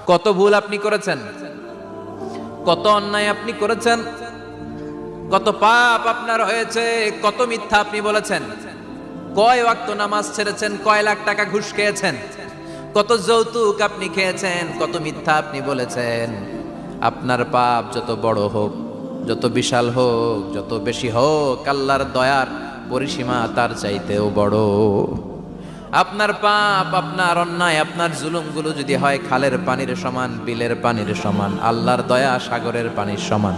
কত ভুল আপনি করেছেন, কত অন্যায় আপনি করেছেন, কত পাপ আপনার হয়েছে, কত মিথ্যা আপনি বলেছেন, কয় ওয়াক্ত নামাজ ছেড়েছেন, কয় লাখ টাকা ঘুষ খেয়েছেন, কত যৌতুক আপনি খেয়েছেন, কত মিথ্যা আপনি বলেছেন। আপনার পাপ যত বড় হোক, যত বিশাল হোক, যত বেশি হোক, আল্লাহর দয়ার পরিসীমা তার চাইতেও বড়। আপনার পাপ, আপনার অন্যায়, আপনার জুলুমগুলো যদি হয় খালের পানির সমান, বিলের পানির সমান, আল্লাহর দয়া সাগরের পানির সমান।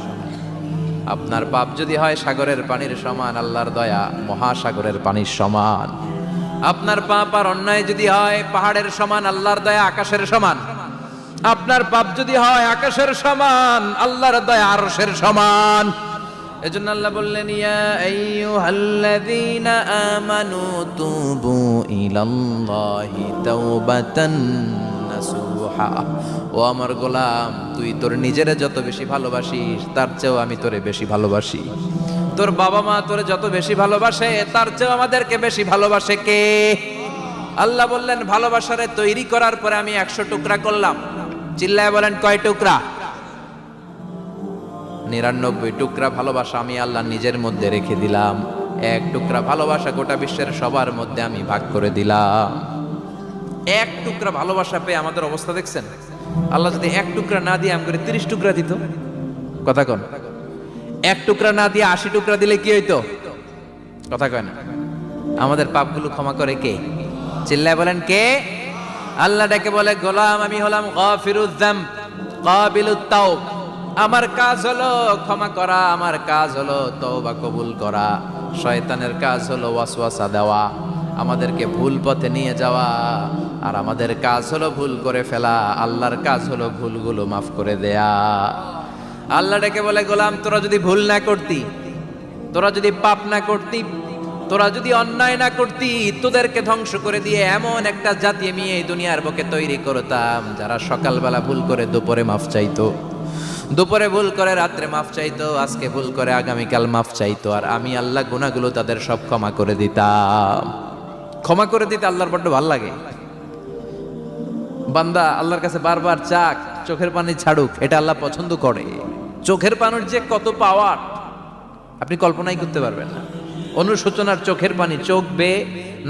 আপনার পাপ যদি হয় সাগরের পানির সমান, আল্লাহর দয়া মহাসাগরের পানির সমান। আপনার পাপ আর অন্যায় যদি হয় পাহাড়ের সমান, আল্লাহর দয়া আকাশের সমান। আপনার পাপ যদি হয় আকাশের সমান, আল্লাহর দয়া আরশের সমান। এজন্য আল্লাহ বললেন, ইয়া আইয়ুহাল্লাযীনা আমানু তুবু ইলাল্লাহি তাওবাতান নাসুহা। ও আমার গোলাম, তুই তোর নিজেরে যত বেশি ভালোবাসিস তার চেয়েও আমি তোরে বেশি ভালোবাসি। তোর বাবা মা তোরে যত বেশি ভালোবাসে তার চেয়েও আমাদেরকে বেশি ভালোবাসে কে? আল্লাহ বললেন, ভালোবাসারে তৈরি করার পরে আমি 100 টুকরা করলাম। চিল্লায় বলেন, কয় টুকরা? 99 টুকরা ভালোবাসা আমি আল্লাহ নিজের মধ্যে রেখে দিলাম। 1 টুকরা ভালোবাসা গোটা বিশ্বের সবার মধ্যে আমি ভাগ করে দিলাম। 1 টুকরা ভালোবাসা পেয়ে আমাদের অবস্থা দেখছেন? আল্লাহ যদি 1 টুকরা না দিয়ে আমাকে 30 টুকরা দিত, কথা কন। 1 টুকরা না দিয়ে 80 টুকরা দিলে কি হইতো? কথা কয় না। আমাদের পাপগুলো ক্ষমা করে কে? চিল্লায় বলেন, কে? আল্লাহ ডেকে বলে, গোলাম আমি হলাম গাফিরুয যামব কাবিলুত তাওব। আমার কাজ হলো ক্ষমা করা, আমার কাজ হলো তওবা কবুল করা। শয়তানের কাজ হলো ওয়াসওয়াসা দেওয়া, আমাদেরকে ভুল পথে নিয়ে যাওয়া। আর আমাদের কাজ হলো ভুল করে ফেলা, আল্লাহর কাজ হলো ভুলগুলো মাফ করে দেয়া। আল্লাহ ডেকে বলে, গোলাম তোরা যদি ভুল না করতি, তোরা যদি পাপ না করতি, তোরা যদি অন্যায় না করতি, তোদেরকে ধ্বংস করে দিয়ে এমন একটা জাতি আমি এই দুনিয়ার বুকে তৈরি করতাম যারা সকালবেলা ভুল করে দুপুরে মাফ চাইতো, দুপুরে ভুল করে রাত্রে মাফ চাইতো, আজকে ভুল করে আগামীকাল মাফ চাইতো। আর আমি আল্লাহ গুনাহগুলো তাদের সব ক্ষমা করে দিতাম। ক্ষমা করে দিতে আল্লাহর বড্ড ভালো লাগে। বান্দা আল্লাহর কাছে বারবার চাক, চোখের পানি ছাড়ুক, এটা আল্লাহ পছন্দ করে। চোখের পানির যে কত পাওয়ার আপনি কল্পনাই করতে পারবেন না। অনুশোচনার চোখের পানি চোখ বেয়ে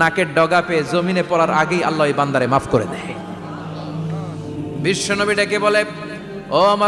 নাকের ডগা পেয়ে জমিনে পড়ার আগেই আল্লাহ এই বান্দারে মাফ করে দেয়। বিশ্বনবী ডেকে বলে, ও আমার